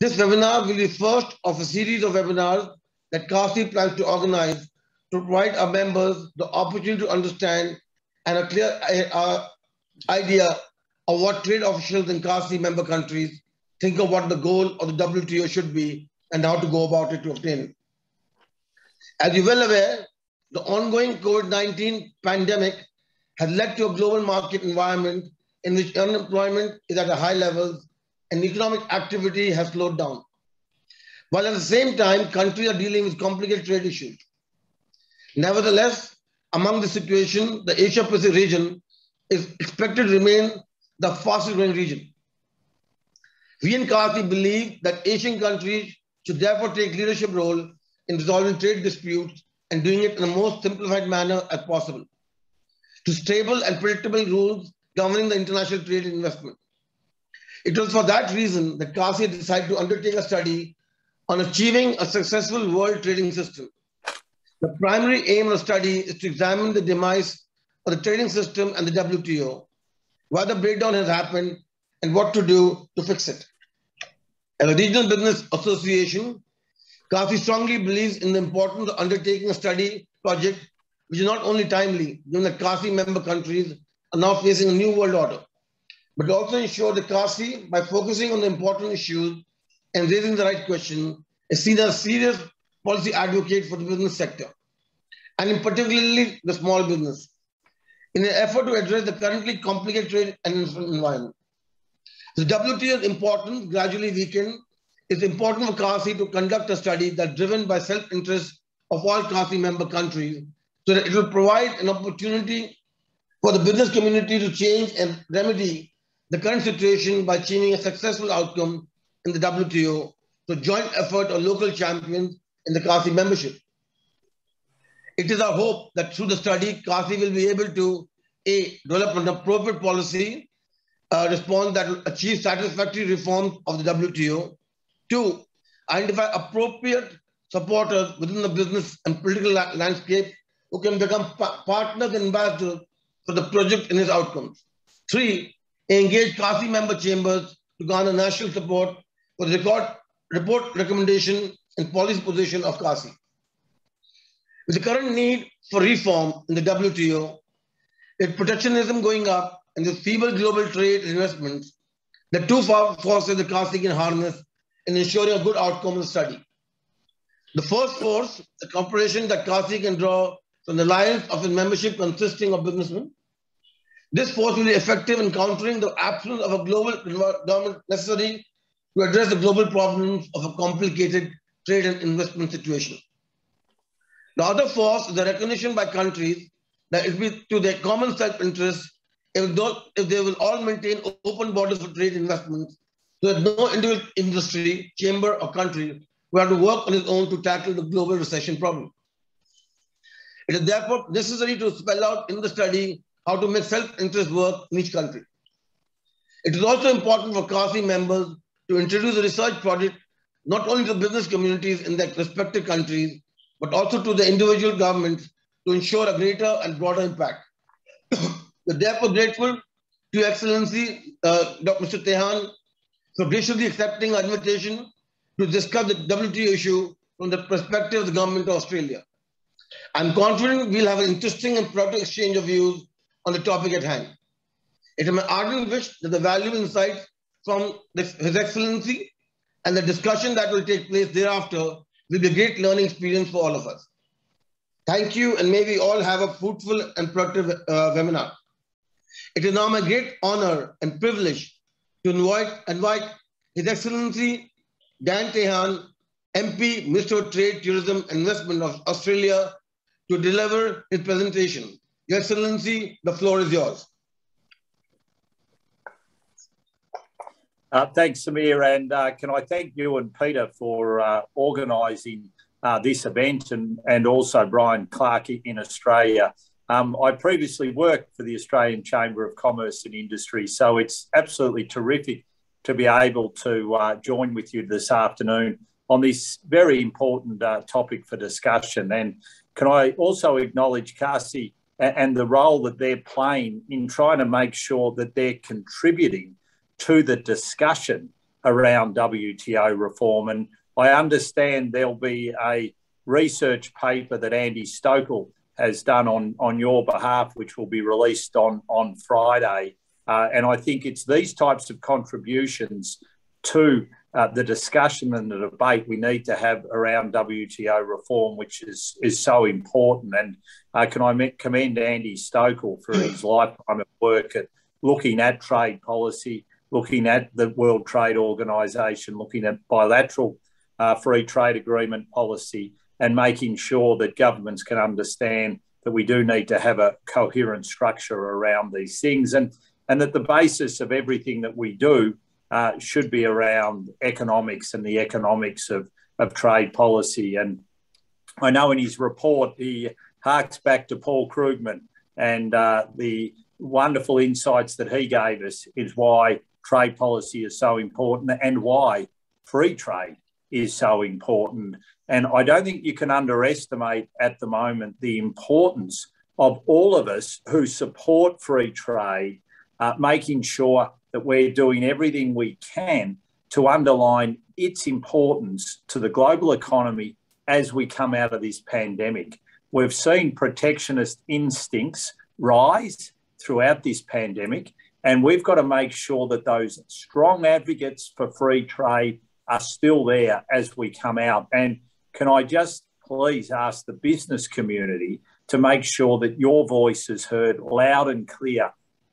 This webinar will be first of a series of webinars that CACCI plans to organize to provide our members the opportunity to understand and a clear idea of what trade officials in CACCI member countries think of what the goal of the WTO should be and how to go about it to obtain it. As you're well aware, the ongoing COVID-19 pandemic has led to a global market environment in which unemployment is at a high level and economic activity has slowed down. While at the same time, countries are dealing with complicated trade issues. Nevertheless, among the situation, the Asia-Pacific region is expected to remain the fastest growing region. We in CACCI believe that Asian countries should therefore take leadership role in resolving trade disputes and doing it in the most simplified manner as possible, to stable and predictable rules governing the international trade and investment. It was for that reason that CACCI decided to undertake a study on achieving a successful world trading system. The primary aim of the study is to examine the demise of the trading system and the WTO, why the breakdown has happened, and what to do to fix it. As a regional business association, CACCI strongly believes in the importance of undertaking a study project which is not only timely, given that CACCI member countries are now facing a new world order, but also ensure that CACCI, by focusing on the important issues and raising the right question, is seen as a serious policy advocate for the business sector, and in particularly the small business, in an effort to address the currently complicated trade and investment environment. The WTO's importance gradually weakened. It's important for CACCI to conduct a study that's driven by self-interest of all CACCI member countries, so that it will provide an opportunity for the business community to change and remedy the current situation by achieving a successful outcome in the WTO, so joint effort of local champions in the CACCI membership. It is our hope that through the study, CACCI will be able to A, develop an appropriate policy response that will achieve satisfactory reforms of the WTO. 2, identify appropriate supporters within the business and political landscape who can become partners and ambassadors for the project and its outcomes. 3, engage CACCI member chambers to garner national support for the report recommendation and policy position of CACCI. With the current need for reform in the WTO, with protectionism going up and the feeble global trade and investments, the two forces that CACCI can harness in ensuring a good outcome of the study. The first force, the cooperation that CACCI can draw from the alliance of its membership consisting of businessmen. This force will be effective in countering the absence of a global government necessary to address the global problems of a complicated trade and investment situation. The other force is the recognition by countries that it will be to their common self-interest if they will all maintain open borders for trade investments, so that no individual industry, chamber, or country will have to work on its own to tackle the global recession problem. It is therefore necessary to spell out in the study how to make self-interest work in each country. It is also important for CACCI members to introduce a research project not only to business communities in their respective countries, but also to the individual governments to ensure a greater and broader impact. We're therefore grateful to Your Excellency, Mr. Tehan, for graciously accepting our invitation to discuss the WTO issue from the perspective of the Government of Australia. I'm confident we'll have an interesting and productive exchange of views on the topic at hand. It is my ardent wish that the valuable insights from His Excellency and the discussion that will take place thereafter will be a great learning experience for all of us. Thank you, and may we all have a fruitful and productive webinar. It is now my great honor and privilege to invite His Excellency Dan Tehan MP, Minister of Trade, Tourism and Investment of Australia, to deliver his presentation. Your Excellency, the floor is yours. Thanks, Samir, and can I thank you and Peter for organising this event, and also Bryan Clark in Australia. I previously worked for the Australian Chamber of Commerce and Industry, so it's absolutely terrific to be able to join with you this afternoon on this very important topic for discussion. And can I also acknowledge CACCI and the role that they're playing in trying to make sure that they're contributing to the discussion around WTO reform. And I understand there'll be a research paper that Andy Stoeckel has done on your behalf, which will be released on Friday. And I think it's these types of contributions to the discussion and the debate we need to have around WTO reform, which is so important. And can I commend Andy Stoeckel for his lifetime of work at looking at trade policy, looking at the World Trade Organization, looking at bilateral free trade agreement policy, and making sure that governments can understand that we do need to have a coherent structure around these things, and that the basis of everything that we do should be around economics and the economics of trade policy. And I know in his report he harks back to Paul Krugman and the wonderful insights that he gave us is why trade policy is so important and why free trade is so important. And I don't think you can underestimate at the moment the importance of all of us who support free trade, making sure that we're doing everything we can to underline its importance to the global economy as we come out of this pandemic. We've seen protectionist instincts rise throughout this pandemic, and we've got to make sure that those strong advocates for free trade are still there as we come out. And can I just please ask the business community to make sure that your voice is heard loud and clear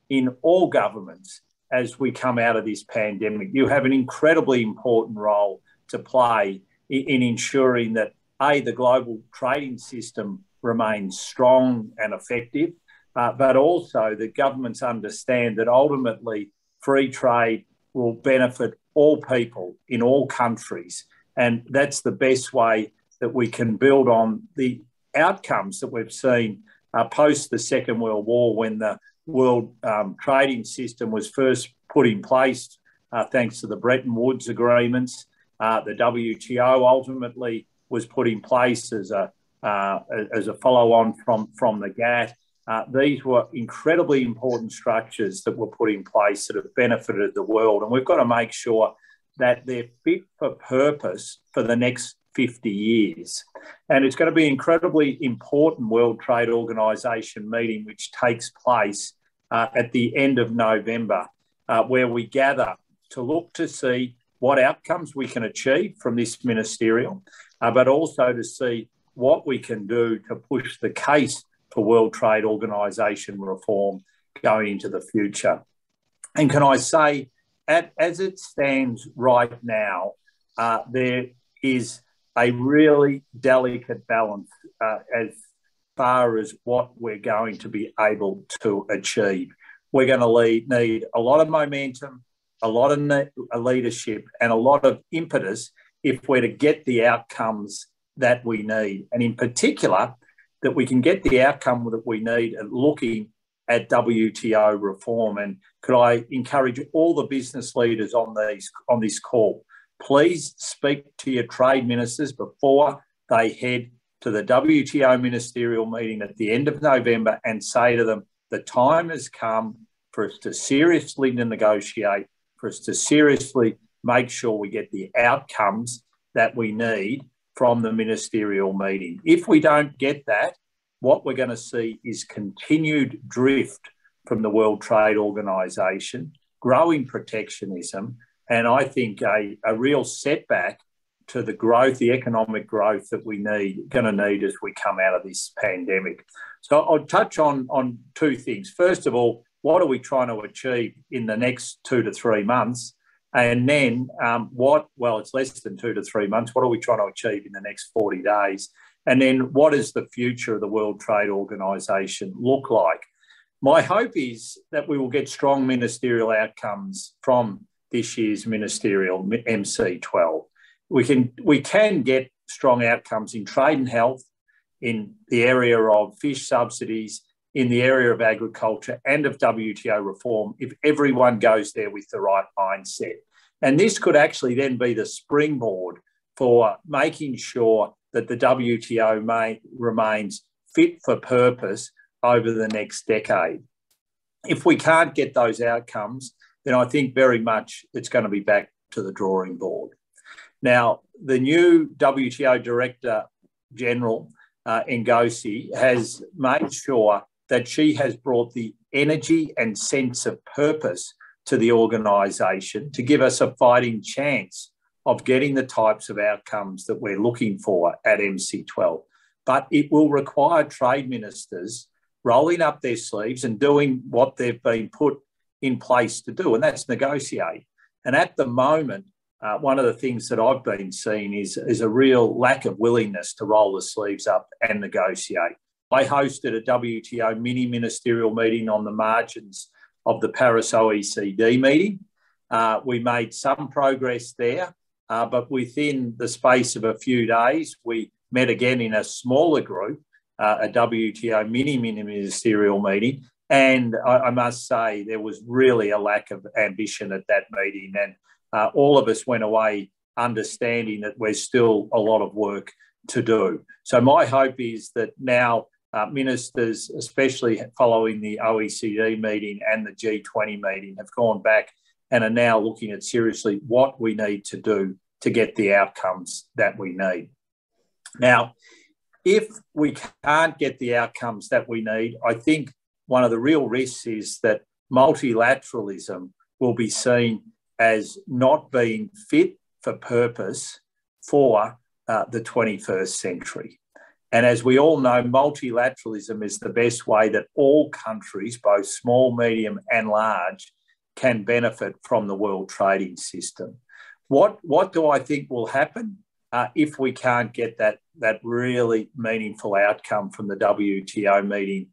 in all governments as we come out of this pandemic. You have an incredibly important role to play in ensuring that, A, the global trading system remains strong and effective, but also that governments understand that ultimately free trade will benefit all people in all countries. And that's the best way that we can build on the outcomes that we've seen post the Second World War, when the world trading system was first put in place thanks to the Bretton Woods agreements. The WTO ultimately was put in place as a follow-on from the GATT. These were incredibly important structures that were put in place that have benefited the world, and we've got to make sure that they're fit for purpose for the next 50 years. And it's going to be an incredibly important World Trade Organization meeting, which takes place at the end of November, where we gather to look to see what outcomes we can achieve from this ministerial, but also to see what we can do to push the case for World Trade Organization reform going into the future. And can I say, as it stands right now, there is a really delicate balance as far as what we're going to be able to achieve. We're going to need a lot of momentum, a lot of leadership, and a lot of impetus if we're to get the outcomes that we need. And in particular, that we can get the outcome that we need at looking at WTO reform. And could I encourage all the business leaders on this call, please speak to your trade ministers before they head to the WTO ministerial meeting at the end of November and say to them, the time has come for us to seriously negotiate, for us to seriously make sure we get the outcomes that we need from the ministerial meeting. If we don't get that, what we're going to see is continued drift from the World Trade Organization, growing protectionism, and I think a real setback to the growth, the economic growth that we're going to need as we come out of this pandemic. So I'll touch on two things. First of all, what are we trying to achieve in the next 2 to 3 months? And then it's less than 2 to 3 months. What are we trying to achieve in the next 40 days? And then what does the future of the World Trade Organization look like? My hope is that we will get strong ministerial outcomes from this year's ministerial MC12. We can get strong outcomes in trade and health, in the area of fish subsidies, in the area of agriculture and of WTO reform if everyone goes there with the right mindset. And this could actually then be the springboard for making sure that the WTO remains fit for purpose over the next decade. If we can't get those outcomes, then I think very much it's going to be back to the drawing board. Now, the new WTO Director General, Ngozi, has made sure that she has brought the energy and sense of purpose to the organisation to give us a fighting chance of getting the types of outcomes that we're looking for at MC12. But it will require trade ministers rolling up their sleeves and doing what they've been put in place to do, and that's negotiate. And at the moment, one of the things that I've been seeing is a real lack of willingness to roll the sleeves up and negotiate. I hosted a WTO mini ministerial meeting on the margins of the Paris OECD meeting. We made some progress there, but within the space of a few days, we met again in a smaller group, a WTO mini ministerial meeting. And I must say there was really a lack of ambition at that meeting. And all of us went away understanding that there's still a lot of work to do. So my hope is that now ministers, especially following the OECD meeting and the G20 meeting, have gone back and are now looking at seriously what we need to do to get the outcomes that we need. Now, if we can't get the outcomes that we need, I think one of the real risks is that multilateralism will be seen as not being fit for purpose for the 21st century. And as we all know, multilateralism is the best way that all countries, both small, medium and large, can benefit from the world trading system. What do I think will happen if we can't get that really meaningful outcome from the WTO meeting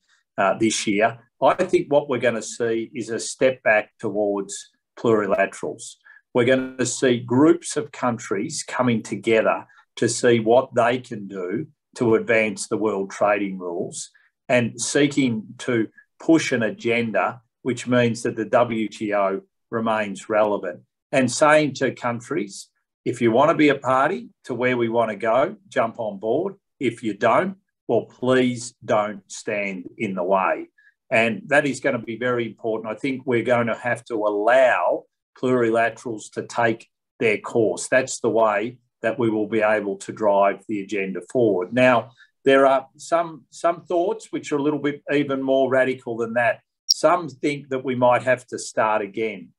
this year? I think what we're going to see is a step back towards plurilaterals. We're going to see groups of countries coming together to see what they can do to advance the world trading rules and seeking to push an agenda which means that the WTO remains relevant, and saying to countries, if you want to be a party to where we want to go, jump on board. If you don't, well, please don't stand in the way. And that is going to be very important. I think we're going to have to allow plurilaterals to take their course. That's the way that we will be able to drive the agenda forward. Now, there are some thoughts which are a little bit even more radical than that. Some think that we might have to start again.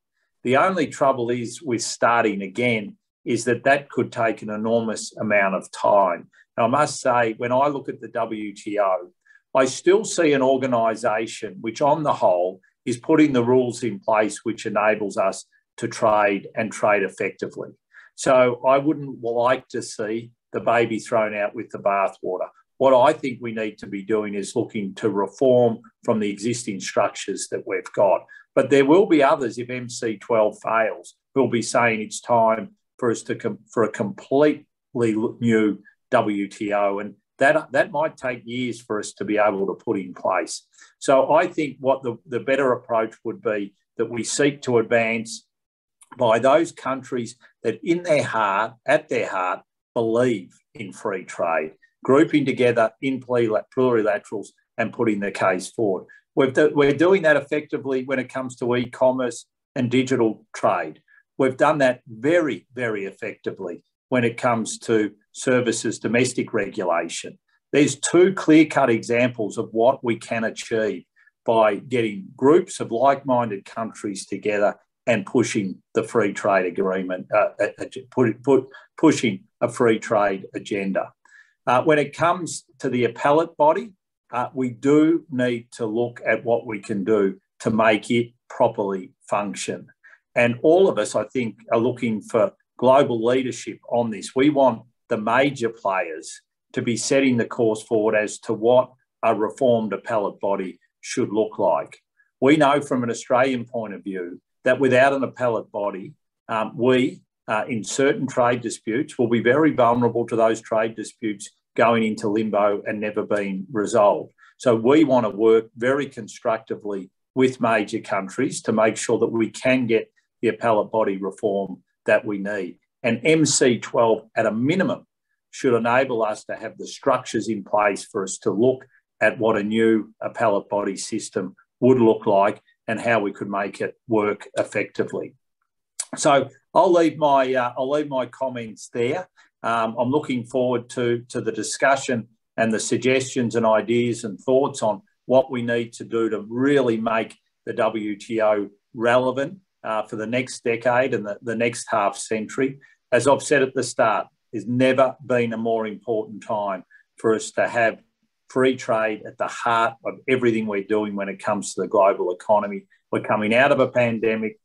The only trouble is with starting again is that could take an enormous amount of time. Now, I must say, when I look at the WTO, I still see an organisation which, on the whole, is putting the rules in place which enables us to trade and trade effectively. So I wouldn't like to see the baby thrown out with the bathwater. What I think we need to be doing is looking to reform from the existing structures that we've got. But there will be others, if MC12 fails, who'll be saying it's time for us for a completely new WTO, and that might take years for us to be able to put in place. So I think what the better approach would be that we seek to advance by those countries that at their heart, believe in free trade, grouping together in plurilaterals and putting the case forward. We're doing that effectively when it comes to e-commerce and digital trade. We've done that very, very effectively when it comes to services domestic regulation. There's two clear-cut examples of what we can achieve by getting groups of like-minded countries together and pushing the free trade agreement, pushing a free trade agenda. When it comes to the appellate body, we do need to look at what we can do to make it properly function. And all of us, I think, are looking for global leadership on this. We want the major players to be setting the course forward as to what a reformed appellate body should look like. We know from an Australian point of view that without an appellate body, we, in certain trade disputes, will be very vulnerable to those trade disputes going into limbo and never being resolved. So we want to work very constructively with major countries to make sure that we can get the appellate body reform that we need. And MC12, at a minimum, should enable us to have the structures in place for us to look at what a new appellate body system would look like and how we could make it work effectively. So I'll leave my comments there. I'm looking forward to the discussion and the suggestions and ideas and thoughts on what we need to do to really make the WTO relevant for the next decade and the next half century. As I've said at the start, there's never been a more important time for us to have free trade at the heart of everything we're doing when it comes to the global economy. We're coming out of a pandemic,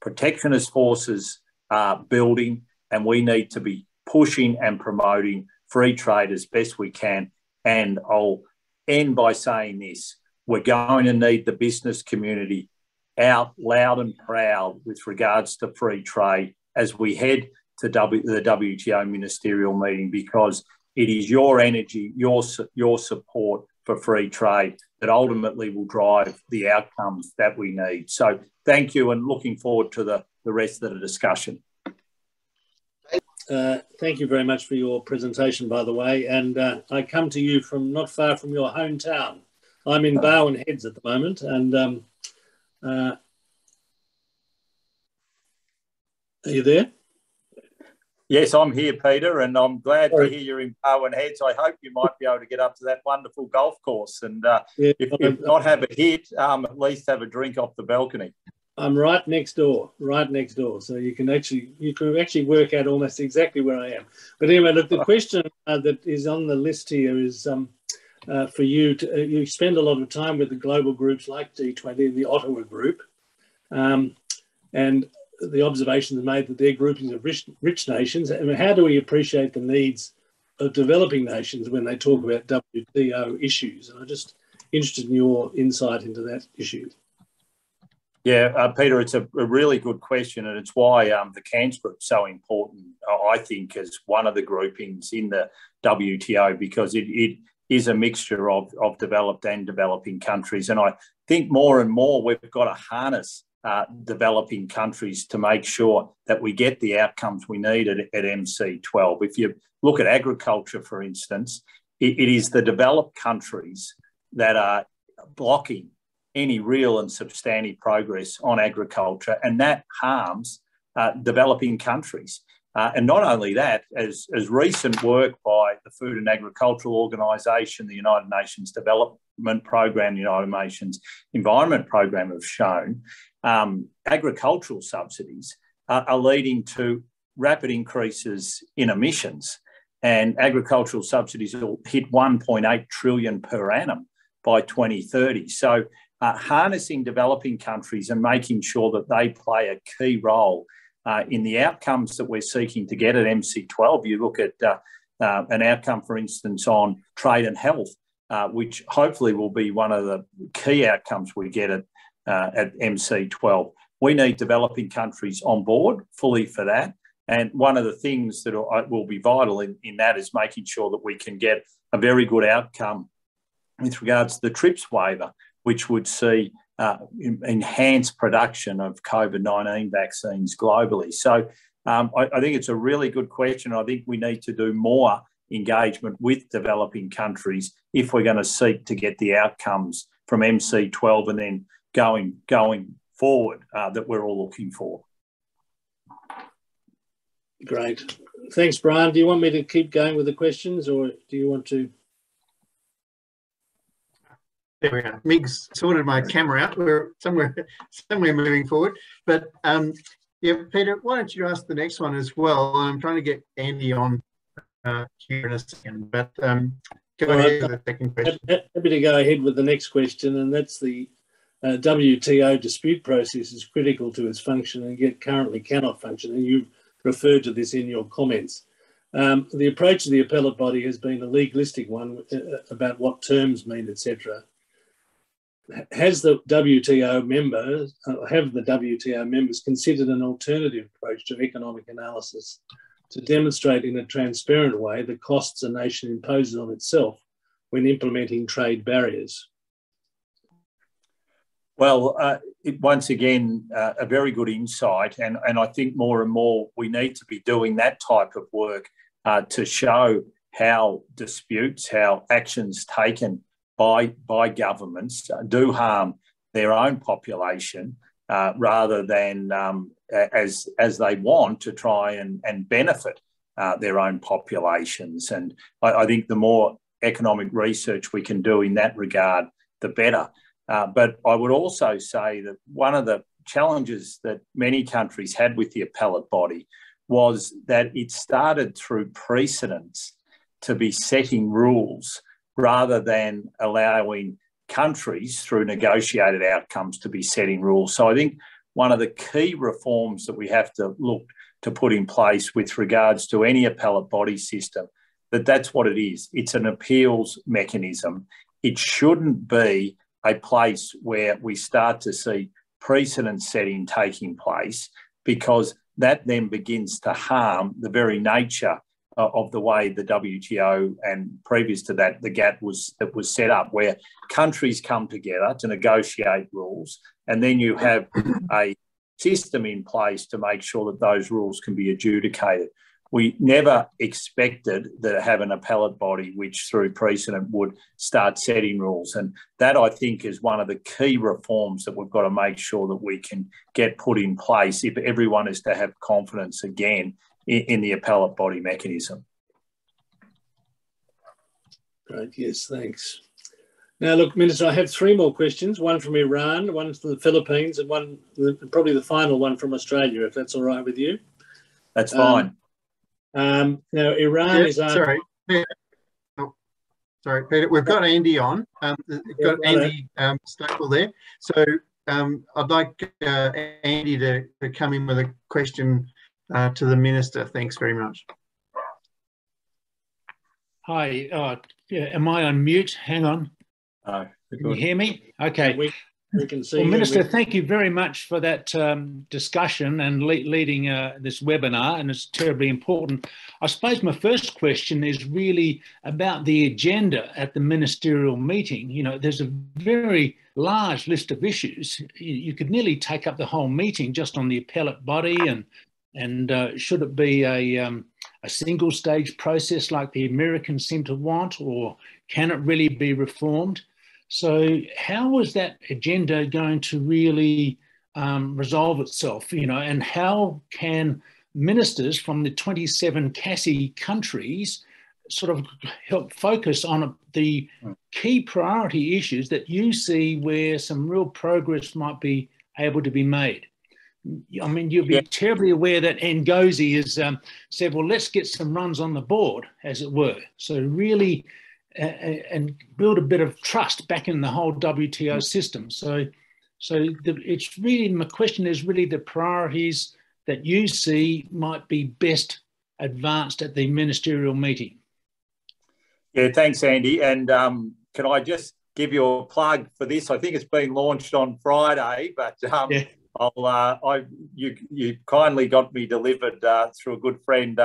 protectionist forces are building, and we need to be pushing and promoting free trade as best we can. And I'll end by saying this: we're going to need the business community out loud and proud with regards to free trade as we head to the WTO ministerial meeting, because it is your energy, your support for free trade that ultimately will drive the outcomes that we need. So thank you, and looking forward to the rest of the discussion. Thank you very much for your presentation, by the way. And I come to you from not far from your hometown. I'm in Barwon Heads at the moment, and are you there? Yes, I'm here, Peter, and I'm glad to hear you're in Barwon Heads. I hope you might be able to get up to that wonderful golf course, and if not have a hit, at least have a drink off the balcony. I'm right next door. So you can actually work out almost exactly where I am. But anyway, look, the question that is on the list here is for you. You spend a lot of time with the global groups like G20 and the Ottawa Group, and the observations made that they're groupings of rich nations. I mean, how do we appreciate the needs of developing nations when they talk about WTO issues? And I'm just interested in your insight into that issue. Yeah, Peter, it's a really good question, and it's why the CANS group is so important, I think, as one of the groupings in the WTO, because it is a mixture of developed and developing countries. And I think more and more we've got to harness developing countries to make sure that we get the outcomes we need at MC12. If you look at agriculture, for instance, it is the developed countries that are blocking any real and substantive progress on agriculture, and that harms developing countries. And not only that, as recent work by the Food and Agricultural Organisation, the United Nations Development Programme, the United Nations Environment Programme have shown, agricultural subsidies are leading to rapid increases in emissions, and agricultural subsidies will hit 1.8 trillion per annum by 2030. So harnessing developing countries and making sure that they play a key role in the outcomes that we're seeking to get at MC12. You look at an outcome, for instance, on trade and health, which hopefully will be one of the key outcomes we get at MC12. We need developing countries on board fully for that. And one of the things that will be vital in that is making sure that we can get a very good outcome with regards to the TRIPS waiver, which would see enhanced production of COVID-19 vaccines globally. So I think it's a really good question. I think we need to do more engagement with developing countries if we're going to seek to get the outcomes from MC12 and then going forward that we're all looking for. Great. Thanks, Bryan. Do you want me to keep going with the questions, or do you want to? There we go. Mig's sorted my camera out. We're somewhere moving forward. But yeah, Peter, why don't you ask the next one as well? I'm trying to get Andy on here in a second, but go ahead with the second question. Happy to go ahead with the next question, and that's the WTO dispute process is critical to its function and yet currently cannot function, and you referred to this in your comments. The approach of the appellate body has been a legalistic one about what terms mean, etc. Have the WTO members considered an alternative approach to economic analysis to demonstrate in a transparent way the costs a nation imposes on itself when implementing trade barriers? Well, once again, a very good insight, and I think more and more we need to be doing that type of work to show how disputes, how actions taken by governments do harm their own population rather than as they want to try and benefit their own populations. And I think the more economic research we can do in that regard, the better. But I would also say that one of the challenges that many countries had with the appellate body was that it started through precedents to be setting rules rather than allowing countries through negotiated outcomes to be setting rules. So I think one of the key reforms that we have to look to put in place with regards to any appellate body system, that's what it is. It's an appeals mechanism. It shouldn't be a place where we start to see precedent setting taking place, because that then begins to harm the very nature of the way the WTO and previous to that, the GATT was set up, where countries come together to negotiate rules, and then you have a system in place to make sure that those rules can be adjudicated. We never expected to have an appellate body which, through precedent, would start setting rules. And that, I think, is one of the key reforms that we've got to make sure that we can get put in place if everyone is to have confidence again in the appellate body mechanism. Great, yes, thanks. Now, look, Minister, I have three more questions, one from Iran, one from the Philippines, and one, probably the final one, from Australia, if that's all right with you. That's fine. Now, Iran is... Sorry. Sorry, Peter. We've got Andy on. We've got Andy Stoeckel there. So I'd like Andy to come in with a question to the Minister. Thanks very much. Hi. Am I on mute? Hang on. Can you hear me? Okay. We can see well, you. Minister, thank you very much for that discussion and leading this webinar, and it's terribly important. I suppose my first question is really about the agenda at the ministerial meeting. You know, there's a very large list of issues. You could nearly take up the whole meeting just on the appellate body, and should it be a single stage process like the Americans seem to want, or can it really be reformed? So how is that agenda going to really resolve itself, you know, and how can ministers from the 27 CACCI countries sort of help focus on the key priority issues that you see where some real progress might be able to be made? I mean, you'll be terribly aware that Ngozi has said, well, let's get some runs on the board, as it were. So really, and build a bit of trust back in the whole WTO system. So it's really, my question is really the priorities that you see might be best advanced at the ministerial meeting. Yeah, thanks, Andy. And can I just give you a plug for this? I think it's been launched on Friday, but you kindly got me delivered through a good friend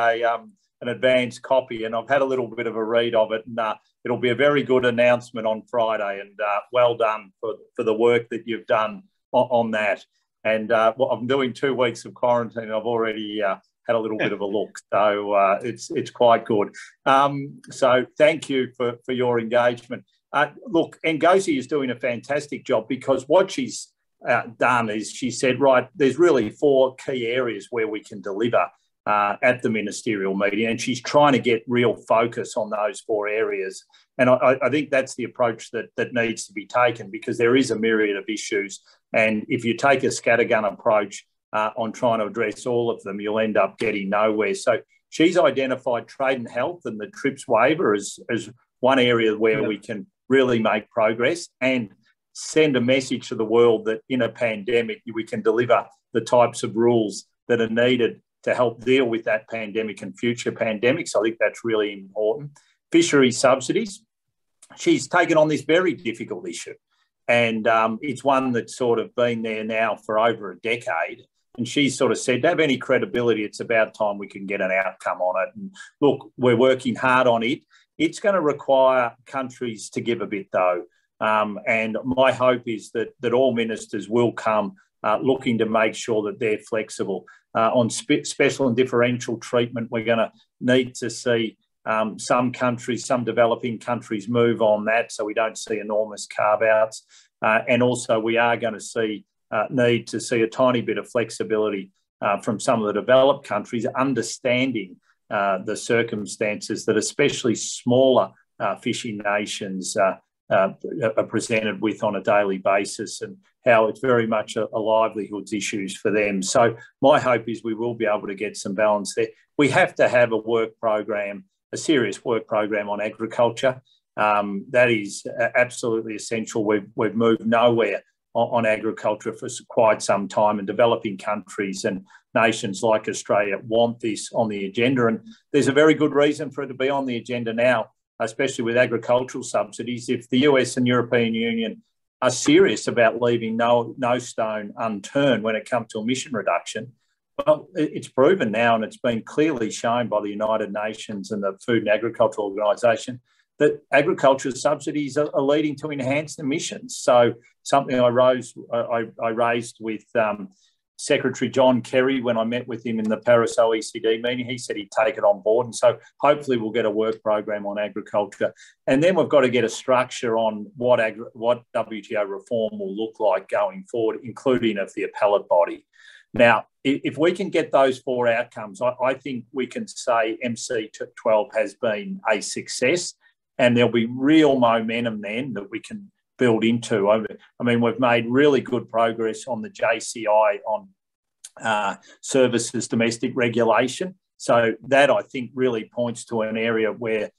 an advanced copy, and I've had a little bit of a read of it, and it'll be a very good announcement on Friday, and well done for the work that you've done on that. And well, I'm doing 2 weeks of quarantine. I've already had a little bit of a look, so it's quite good. So thank you for your engagement. Look, Ngozi is doing a fantastic job, because what she's done is she said, right, there's really 4 key areas where we can deliver at the ministerial meeting, and she's trying to get real focus on those 4 areas. And I think that's the approach that needs to be taken, because there is a myriad of issues, and if you take a scattergun approach on trying to address all of them, you'll end up getting nowhere. So she's identified trade and health and the TRIPS waiver as one area where we can really make progress and send a message to the world that in a pandemic we can deliver the types of rules that are needed to help deal with that pandemic and future pandemics. I think that's really important. Fisheries subsidies. She's taken on this very difficult issue, and it's one that's sort of been there now for over a decade. And she's sort of said, to have any credibility, it's about time we can get an outcome on it. And look, we're working hard on it. It's going to require countries to give a bit, though. And my hope is that all ministers will come looking to make sure that they're flexible. On special and differential treatment, we're going to need to see some countries, some developing countries move on that, so we don't see enormous carve-outs. And also we are going to need to see a tiny bit of flexibility from some of the developed countries, understanding the circumstances that especially smaller fishing nations are presented with on a daily basis, and how it's very much a livelihoods issues for them. So my hope is we will be able to get some balance there. We have to have a work program, a serious work program on agriculture. That is absolutely essential. We've moved nowhere on agriculture for quite some time, and developing countries and nations like Australia want this on the agenda. And there's a very good reason for it to be on the agenda now, especially with agricultural subsidies. If the US and European Union are serious about leaving no stone unturned when it comes to emission reduction, well, it's proven now, and it's been clearly shown by the United Nations and the Food and Agriculture Organisation, that agriculture subsidies are leading to enhanced emissions. So something I raised with Secretary John Kerry when I met with him in the Paris OECD meeting. He said he'd take it on board. And so hopefully we'll get a work program on agriculture. And then we've got to get a structure on what WTO reform will look like going forward, including of the appellate body. Now, if we can get those four outcomes, I think we can say MC12 has been a success, and there'll be real momentum then that we can build into. I mean, we've made really good progress on the JCI on services domestic regulation. So that, I think, really points to an area where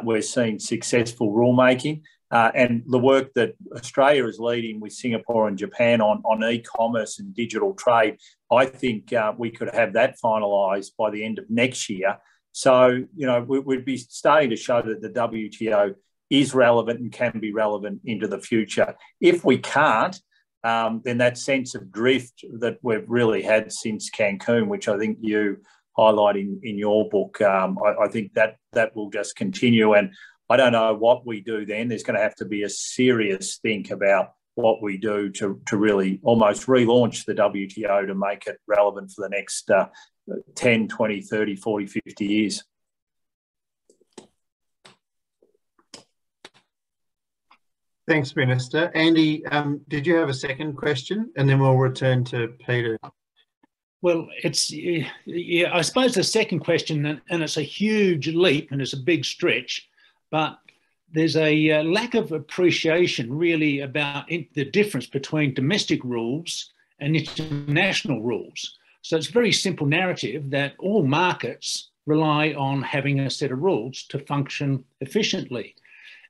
we're seeing successful rulemaking. And the work that Australia is leading with Singapore and Japan on e-commerce and digital trade, I think we could have that finalised by the end of next year. So, you know, we'd be starting to show that the WTO is relevant and can be relevant into the future. If we can't, then that sense of drift that we've really had since Cancun, which I think you highlight in your book, I think that will just continue. And I don't know what we do then. There's going to have to be a serious think about what we do to really almost relaunch the WTO to make it relevant for the next 10, 20, 30, 40, 50 years. Thanks, Minister. Andy, did you have a second question? And then we'll return to Peter. Well, I suppose the second question, and it's a huge leap and it's a big stretch, but there's a lack of appreciation really about the difference between domestic rules and international rules. So it's a very simple narrative that all markets rely on having a set of rules to function efficiently.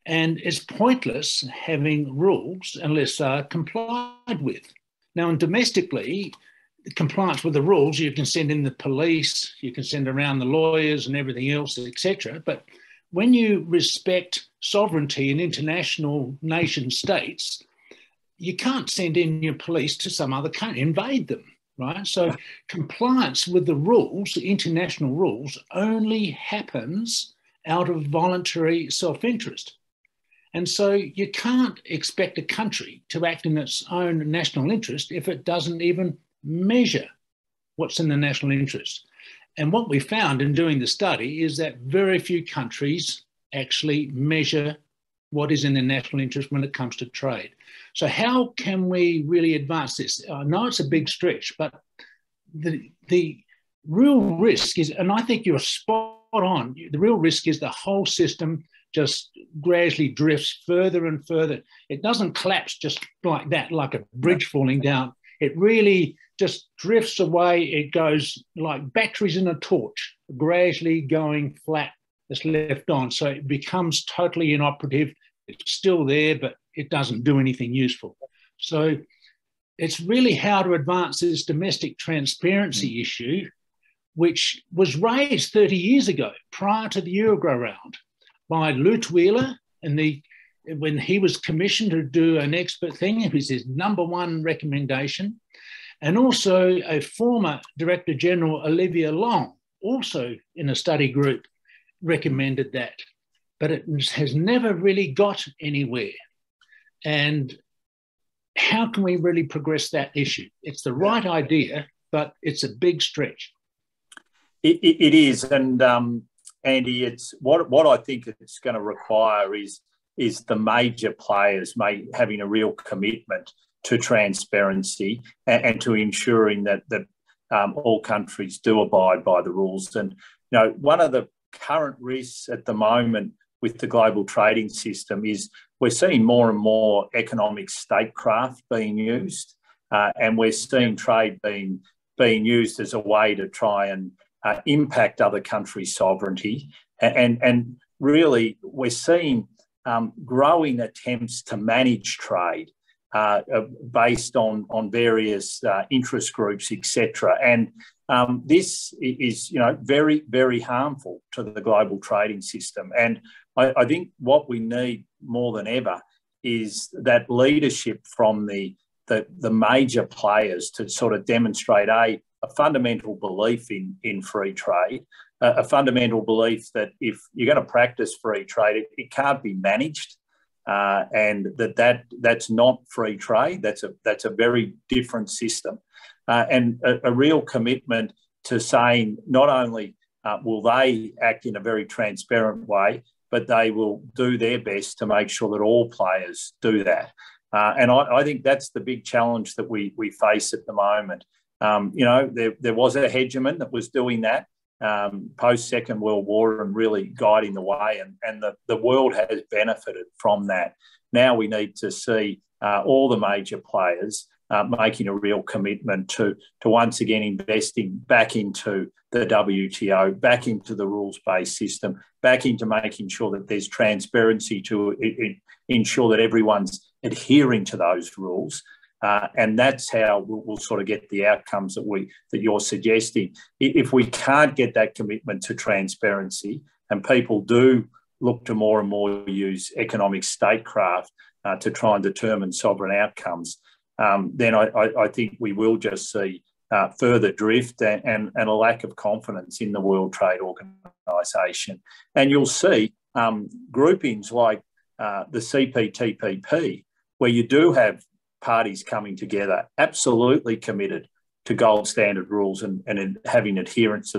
And it's pointless having rules unless they're complied with. Now, and domestically, compliance with the rules, you can send in the police, you can send around the lawyers and everything else, etc. But when you respect sovereignty in international nation states, you can't send in your police to some other country, invade them, right? So compliance with the rules, the international rules, only happens out of voluntary self-interest. And so you can't expect a country to act in its own national interest if it doesn't even measure what's in the national interest. And what we found in doing the study is that very few countries actually measure what is in their national interest when it comes to trade. So how can we really advance this? I know it's a big stretch, but the real risk is, and I think you're spot on, the real risk is the whole system just gradually drifts further and further. It doesn't collapse just like that, like a bridge falling down. It really just drifts away. It goes like batteries in a torch, gradually going flat. It's left on. So it becomes totally inoperative. It's still there, but it doesn't do anything useful. So it's really how to advance this domestic transparency issue, which was raised 30 years ago, prior to the Uruguay round, by Lutz Wheeler, and when he was commissioned to do an expert thing. It was his #1 recommendation. And also a former Director General, Olivia Long, also in a study group, recommended that. But it has never really got anywhere. And how can we really progress that issue? It's the right idea, but it's a big stretch. It is. And Andy, it's what I think it's going to require is the major players having a real commitment to transparency and to ensuring that all countries do abide by the rules. And, you know, one of the current risks at the moment with the global trading system is we're seeing more and more economic statecraft being used, and we're seeing trade being used as a way to try and impact other countries' sovereignty. And really, we're seeing growing attempts to manage trade based on various interest groups, etc. And this is, you know, very, very harmful to the global trading system. And I think what we need more than ever is that leadership from the major players to sort of demonstrate a fundamental belief in free trade, a fundamental belief that if you're going to practice free trade, it can't be managed, and that's not free trade. That's a very different system, and a real commitment to saying not only will they act in a very transparent way, but they will do their best to make sure that all players do that. And I think that's the big challenge that we face at the moment. You know, there was a hegemon that was doing that post-Second World War and really guiding the way, and the world has benefited from that. Now we need to see all the major players making a real commitment to once again investing back into the WTO, back into the rules-based system, back into making sure that there's transparency to ensure that everyone's adhering to those rules. And that's how we'll sort of get the outcomes that you're suggesting. If we can't get that commitment to transparency, and people do look to more and more use economic statecraft to try and determine sovereign outcomes, then I think we will just see further drift and a lack of confidence in the World Trade Organisation. And you'll see groupings like the CPTPP, where you do have parties coming together, absolutely committed to gold standard rules and having adherence to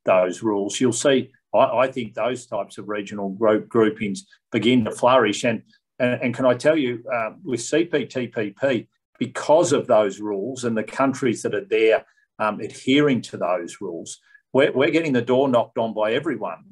those rules. You'll see, I think, those types of regional groupings begin to flourish. And can I tell you, with CPTPP, because of those rules and the countries that are there adhering to those rules, we're getting the door knocked on by everyone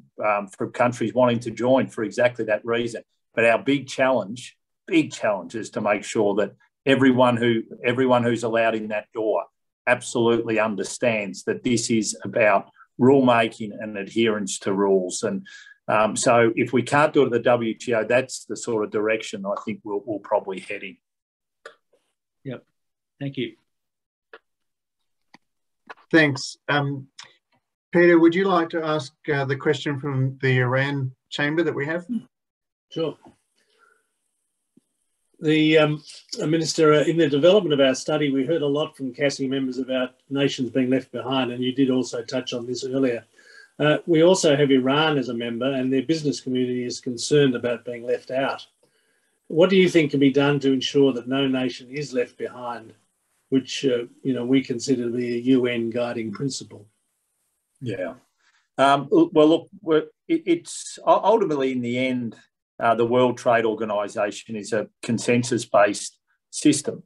from countries wanting to join for exactly that reason. But our big challenge is to make sure that everyone who's allowed in that door absolutely understands that this is about rule-making and adherence to rules. And so if we can't do it at the WTO, that's the sort of direction I think we'll probably head in. Yep. Thank you. Thanks. Peter, would you like to ask the question from the Iran chamber that we have? Sure. The Minister, in the development of our study, we heard a lot from CACCI members about nations being left behind, and you did also touch on this earlier. We also have Iran as a member, and their business community is concerned about being left out. What do you think can be done to ensure that no nation is left behind, which we consider to be a UN guiding principle? Yeah. Well, look, it's ultimately in the end, the World Trade Organisation is a consensus-based system.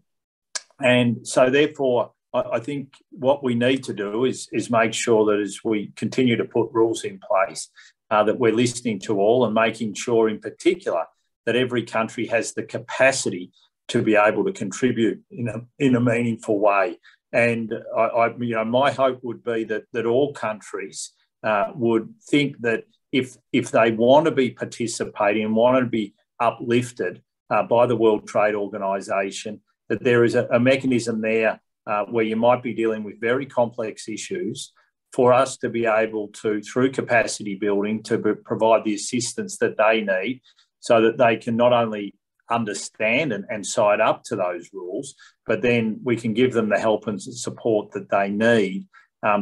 And so therefore, I think what we need to do is make sure that as we continue to put rules in place, that we're listening to all and making sure in particular that every country has the capacity to be able to contribute in a meaningful way. And my hope would be that all countries would think that if they want to be participating and want to be uplifted by the World Trade Organisation, that there is a mechanism there where you might be dealing with very complex issues for us to be able to, through capacity building, to provide the assistance that they need so that they can not only understand and side up to those rules, but then we can give them the help and support that they need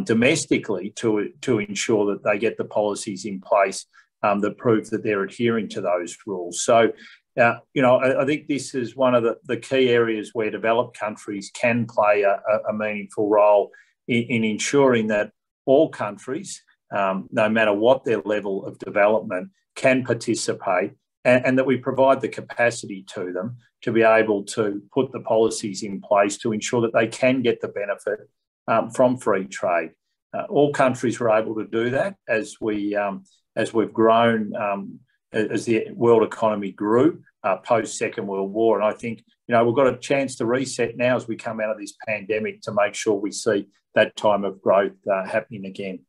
domestically to ensure that they get the policies in place that prove that they're adhering to those rules. So, I think this is one of the key areas where developed countries can play a meaningful role in ensuring that all countries, no matter what their level of development, can participate and that we provide the capacity to them to be able to put the policies in place to ensure that they can get the benefit from free trade. All countries were able to do that as we've grown, as the world economy grew post Second World War. And I think, we've got a chance to reset now as we come out of this pandemic to make sure we see that time of growth happening again.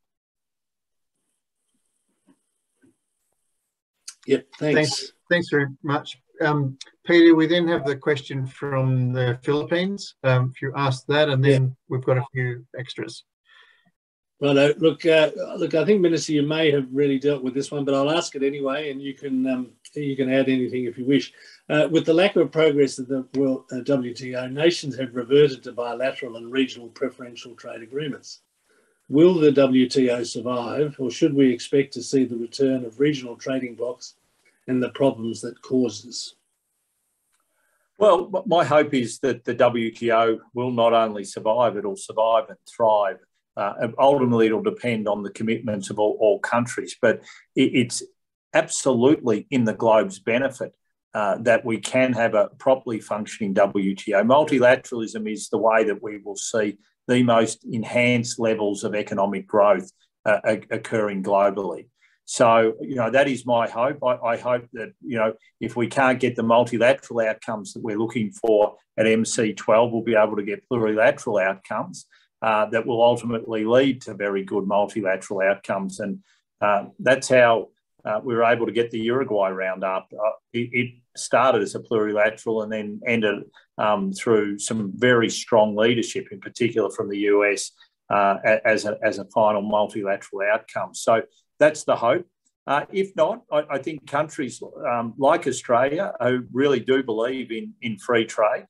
Yep, thanks. Thanks very much. Peter, we then have the question from the Philippines. If you ask that, and then we've got a few extras. Right. Look, I think, Minister, you may have really dealt with this one, but I'll ask it anyway, and you can add anything if you wish. With the lack of progress of the WTO, nations have reverted to bilateral and regional preferential trade agreements. Will the WTO survive, or should we expect to see the return of regional trading blocs and the problems that causes? Well, my hope is that the WTO will not only survive, it'll survive and thrive. Ultimately, it'll depend on the commitments of all countries, but it's absolutely in the globe's benefit that we can have a properly functioning WTO. Multilateralism is the way that we will see the most enhanced levels of economic growth occurring globally. So, that is my hope. I hope that, if we can't get the multilateral outcomes that we're looking for at MC12, we'll be able to get plurilateral outcomes that will ultimately lead to very good multilateral outcomes. And that's how we were able to get the Uruguay roundup. It started as a plurilateral and then ended through some very strong leadership, in particular from the US, as a final multilateral outcome. So that's the hope. If not, I think countries like Australia, who really do believe in free trade,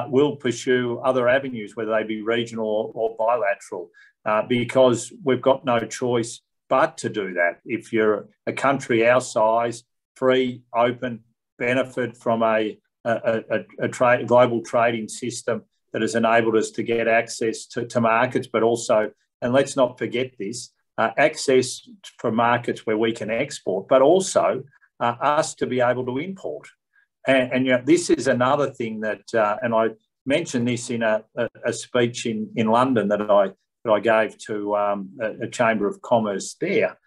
will pursue other avenues, whether they be regional or bilateral, because we've got no choice but to do that. If you're a country our size, free, open, benefit from a global trading system that has enabled us to get access to markets, but also, and let's not forget this, access for markets where we can export, but also us to be able to import. And this is another thing that, and I mentioned this in a speech in London that I gave to a Chamber of Commerce there.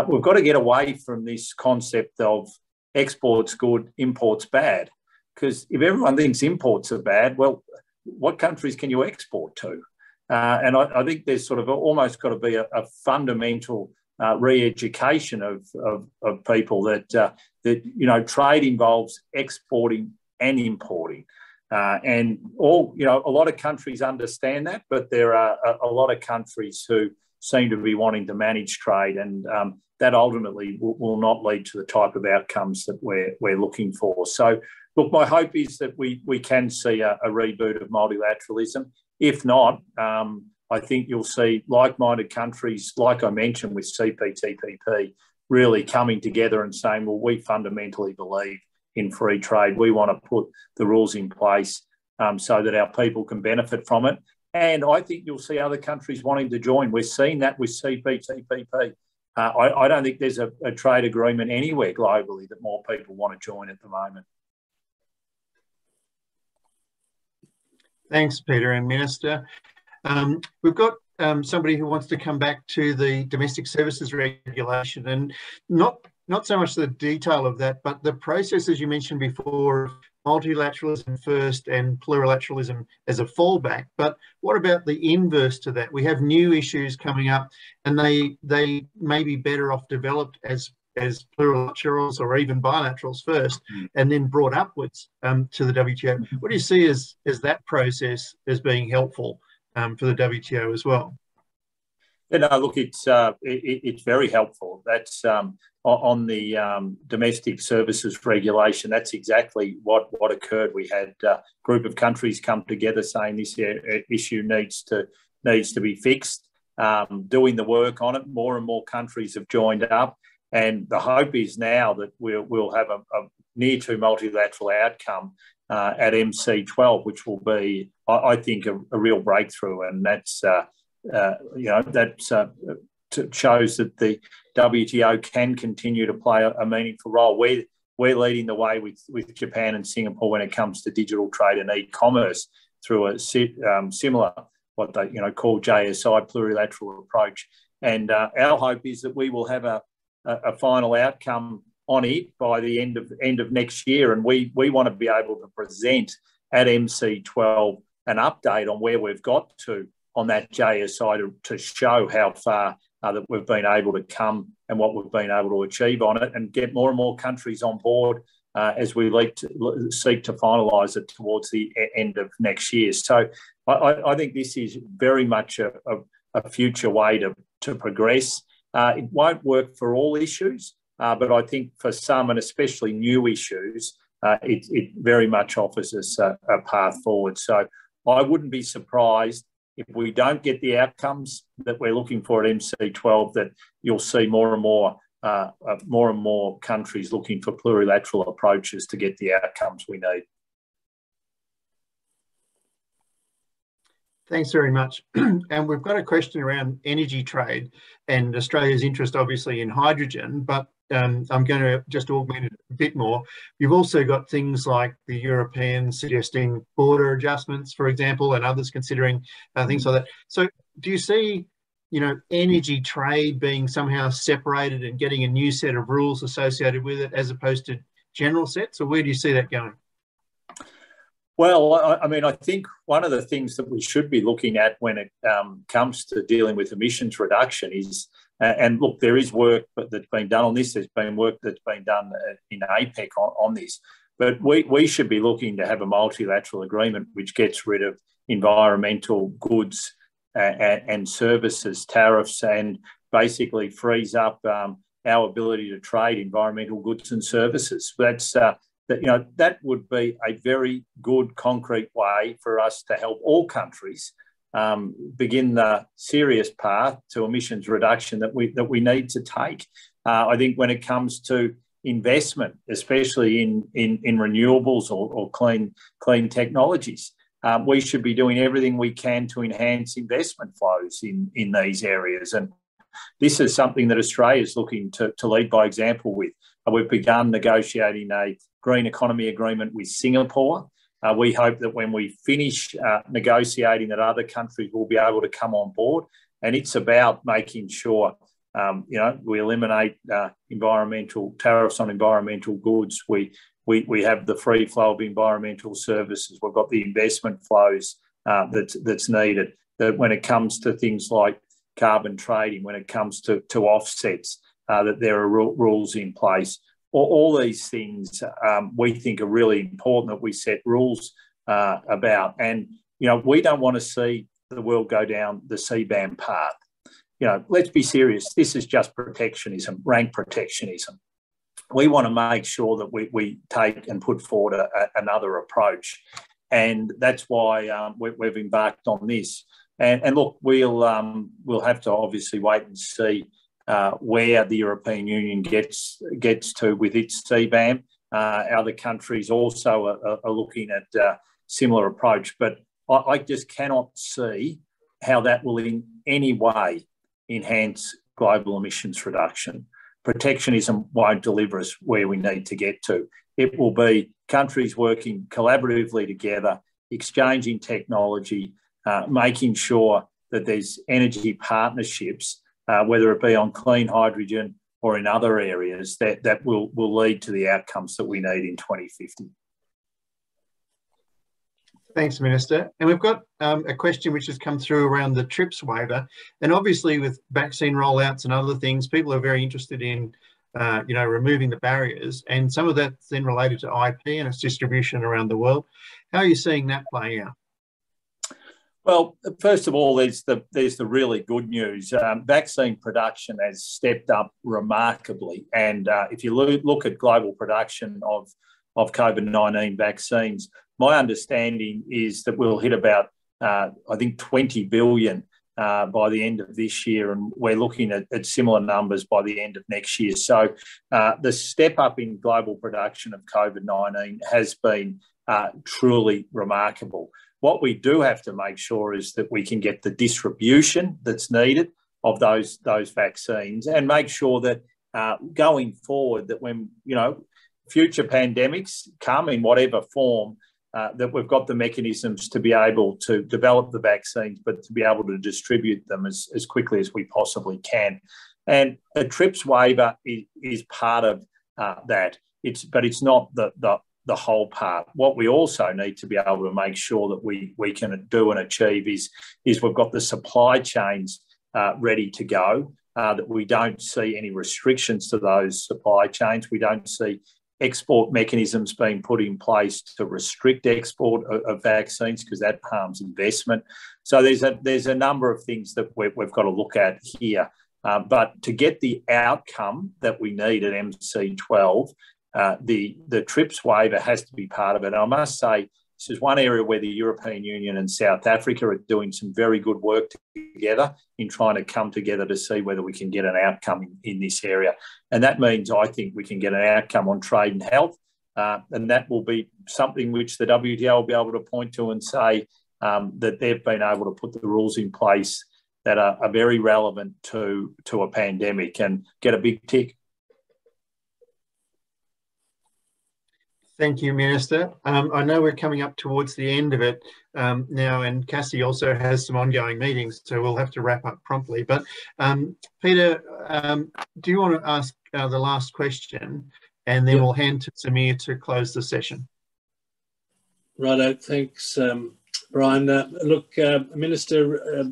We've got to get away from this concept of exports good, imports bad, because if everyone thinks imports are bad, well, what countries can you export to? And I think there's sort of almost got to be a fundamental re-education of people that trade involves exporting and importing, and a lot of countries understand that, but there are a lot of countries who seem to be wanting to manage trade, and that ultimately will not lead to the type of outcomes that we're looking for. So, look, my hope is that we can see a reboot of multilateralism. If not, I think you'll see like-minded countries, like I mentioned with CPTPP, really coming together and saying, well, we fundamentally believe in free trade. We want to put the rules in place so that our people can benefit from it. And I think you'll see other countries wanting to join. We're seeing that with CPTPP. I don't think there's a trade agreement anywhere globally that more people want to join at the moment. Thanks, Peter and Minister. We've got somebody who wants to come back to the domestic services regulation, and not so much the detail of that, but the process, as you mentioned before, multilateralism first and plurilateralism as a fallback. But what about the inverse to that? We have new issues coming up, and they may be better off developed as plurilaterals or even bilaterals first, and then brought upwards to the WTO. What do you see as that process as being helpful for the WTO as well? Look, it's very helpful. That's on the domestic services regulation. That's exactly what occurred. We had a group of countries come together saying this issue needs to be fixed, doing the work on it. More and more countries have joined up. And the hope is now that we'll have a near to multilateral outcome at MC12, which will be, I think, a real breakthrough. And that's, shows that the WTO can continue to play a meaningful role. We're leading the way with Japan and Singapore when it comes to digital trade and e-commerce through a similar what they call JSI plurilateral approach. And our hope is that we will have a final outcome on it by the end of next year, and we want to be able to present at MC12 an update on where we've got to on that JSI to show how far that we've been able to come and what we've been able to achieve on it, and get more and more countries on board as we seek to finalise it towards the end of next year. So I think this is very much a future way to progress. It won't work for all issues, but I think for some, and especially new issues, it very much offers us a path forward. So I wouldn't be surprised if we don't get the outcomes that we're looking for at MC12, that you'll see more and more countries looking for plurilateral approaches to get the outcomes we need. Thanks very much. And we've got a question around energy trade and Australia's interest, obviously, in hydrogen, but I'm going to just augment it a bit more. You've also got things like the Europeans suggesting border adjustments, for example, and others considering things like that. So do you see, energy trade being somehow separated and getting a new set of rules associated with it as opposed to general sets, or where do you see that going? Well, I think one of the things that we should be looking at when it comes to dealing with emissions reduction is, and look, there is work that's been done on this. There's been work that's been done in APEC on this. But we should be looking to have a multilateral agreement which gets rid of environmental goods and services tariffs, and basically frees up our ability to trade environmental goods and services. That would be a very good concrete way for us to help all countries begin the serious path to emissions reduction that we need to take. I think when it comes to investment, especially in renewables or clean technologies, we should be doing everything we can to enhance investment flows in these areas. And this is something that Australia is looking to lead by example with. We've begun negotiating a green economy agreement with Singapore. We hope that when we finish negotiating, that other countries will be able to come on board. And it's about making sure, we eliminate environmental tariffs on environmental goods. We have the free flow of environmental services. We've got the investment flows that's needed. That when it comes to things like carbon trading, when it comes to offsets, that there are rules in place. All these things we think are really important that we set rules about. And, we don't want to see the world go down the CBAM path. Let's be serious. This is just protectionism, rank protectionism. We want to make sure that we take and put forward another approach. And that's why we've embarked on this. And look, we'll have to obviously wait and see where the European Union gets to with its CBAM. Other countries also are looking at a similar approach, but I just cannot see how that will in any way enhance global emissions reduction. Protectionism won't deliver us where we need to get to. It will be countries working collaboratively together, exchanging technology, making sure that there's energy partnerships, whether it be on clean hydrogen or in other areas, that will lead to the outcomes that we need in 2050. Thanks, Minister. And we've got a question which has come through around the TRIPS waiver. And obviously with vaccine rollouts and other things, people are very interested in, removing the barriers. And some of that's then related to IP and its distribution around the world. How are you seeing that play out? Well, first of all, there's the really good news. Vaccine production has stepped up remarkably. And if you look at global production of COVID-19 vaccines, my understanding is that we'll hit about, 20 billion by the end of this year. And we're looking at similar numbers by the end of next year. So the step up in global production of COVID-19 has been truly remarkable. What we do have to make sure is that we can get the distribution that's needed of those vaccines, and make sure that going forward, that when future pandemics come in whatever form, that we've got the mechanisms to be able to develop the vaccines, but to be able to distribute them as quickly as we possibly can. And a TRIPS waiver is part of that. But it's not the whole part. What we also need to be able to make sure that we can do and achieve is we've got the supply chains ready to go, that we don't see any restrictions to those supply chains. We don't see export mechanisms being put in place to restrict export of vaccines, because that harms investment. So there's a number of things that we've got to look at here. But to get the outcome that we need at MC12, the TRIPS waiver has to be part of it. And I must say, this is one area where the European Union and South Africa are doing some very good work together in trying to come together to see whether we can get an outcome in this area. And that means I think we can get an outcome on trade and health, and that will be something which the WTO will be able to point to and say that they've been able to put the rules in place that are very relevant to a pandemic and get a big tick. Thank you, Minister. I know we're coming up towards the end of it now, and CACCI also has some ongoing meetings, so we'll have to wrap up promptly. But Peter, do you want to ask the last question, and then we'll hand to Samir to close the session? Righto, thanks, Bryan. Look, Minister,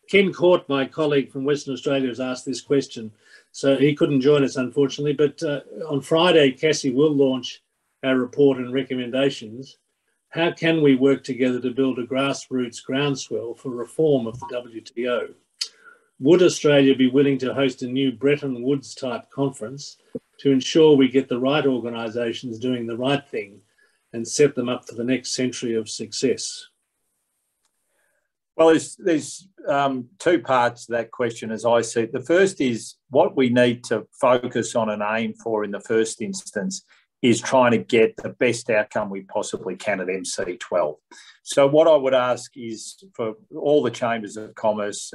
Ken Court, my colleague from Western Australia, has asked this question, so he couldn't join us, unfortunately. But on Friday, CACCI will launch our report and recommendations. How can we work together to build a grassroots groundswell for reform of the WTO? Would Australia be willing to host a new Bretton Woods type conference to ensure we get the right organisations doing the right thing and set them up for the next century of success? Well, there's two parts to that question, as I see it. The first is what we need to focus on and aim for in the first instance is trying to get the best outcome we possibly can at MC12. So what I would ask is for all the chambers of commerce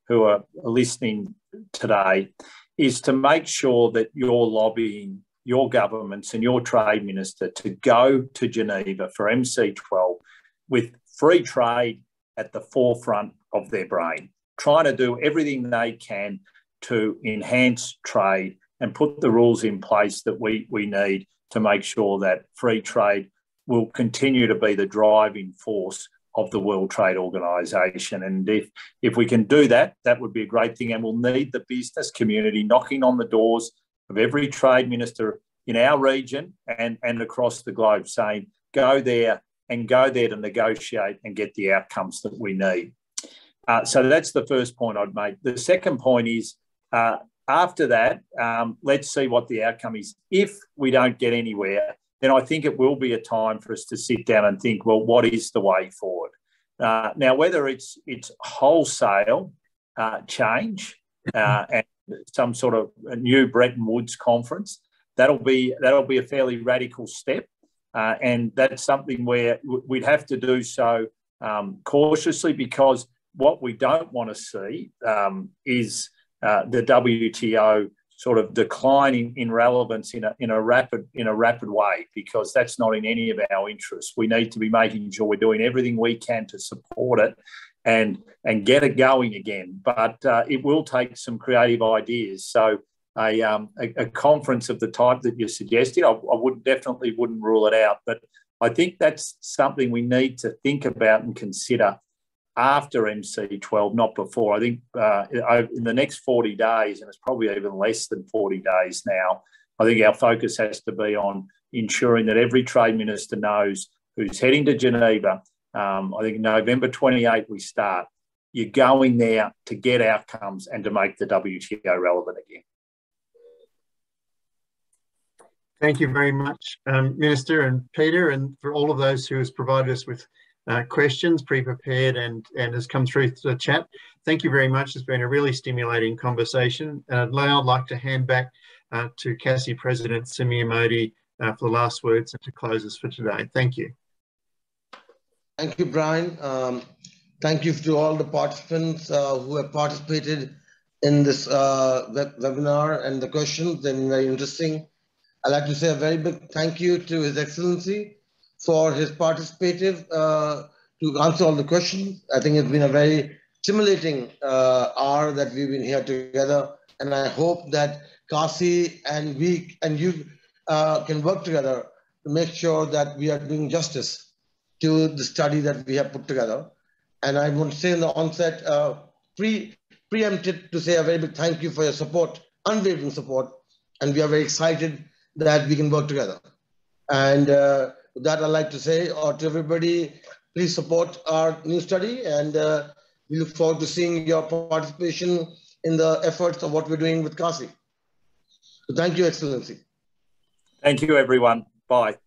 who are listening today is to make sure that you're lobbying your governments and your trade minister to go to Geneva for MC12 with free trade at the forefront of their brain, trying to do everything they can to enhance trade and put the rules in place that we need to make sure that free trade will continue to be the driving force of the World Trade Organization. And if we can do that, that would be a great thing. And we'll need the business community knocking on the doors of every trade minister in our region and across the globe saying, go there to negotiate and get the outcomes that we need. So that's the first point I'd make. The second point is, after that, let's see what the outcome is. If we don't get anywhere, then I think it will be a time for us to sit down and think, well, what is the way forward? Now, whether it's wholesale change and some sort of a new Bretton Woods conference, that'll be a fairly radical step, and that's something where we'd have to do so cautiously, because what we don't want to see is the WTO sort of declining in relevance in a rapid way, because that's not in any of our interests. We need to be making sure we're doing everything we can to support it and get it going again. But it will take some creative ideas. So a conference of the type that you suggested, I definitely wouldn't rule it out. But I think that's something we need to think about and consider after MC12, not before. I think in the next 40 days, and it's probably even less than 40 days now, I think our focus has to be on ensuring that every trade minister knows who's heading to Geneva. I think November 28 we start. You're going there to get outcomes and to make the WTO relevant again. Thank you very much, Minister and Peter, and for all of those who has provided us with questions pre-prepared and has come through the chat. Thank you very much. It's been a really stimulating conversation. And I'd now like to hand back to CACCI President Samir Modi for the last words and to close us for today. Thank you. Thank you, Bryan. Thank you to all the participants who have participated in this webinar, and the questions. They've been very interesting. I'd like to say a very big thank you to His Excellency, for his participative to answer all the questions. I think it's been a very stimulating hour that we've been here together, and I hope that CACCI and you can work together to make sure that we are doing justice to the study that we have put together. And I want to say in the onset, preempted to say a very big thank you for your support, unwavering support, and we are very excited that we can work together. And with that, I'd like to say to everybody, please support our new study, and we look forward to seeing your participation in the efforts of what we're doing with CACCI. So thank you, Excellency. Thank you, everyone. Bye.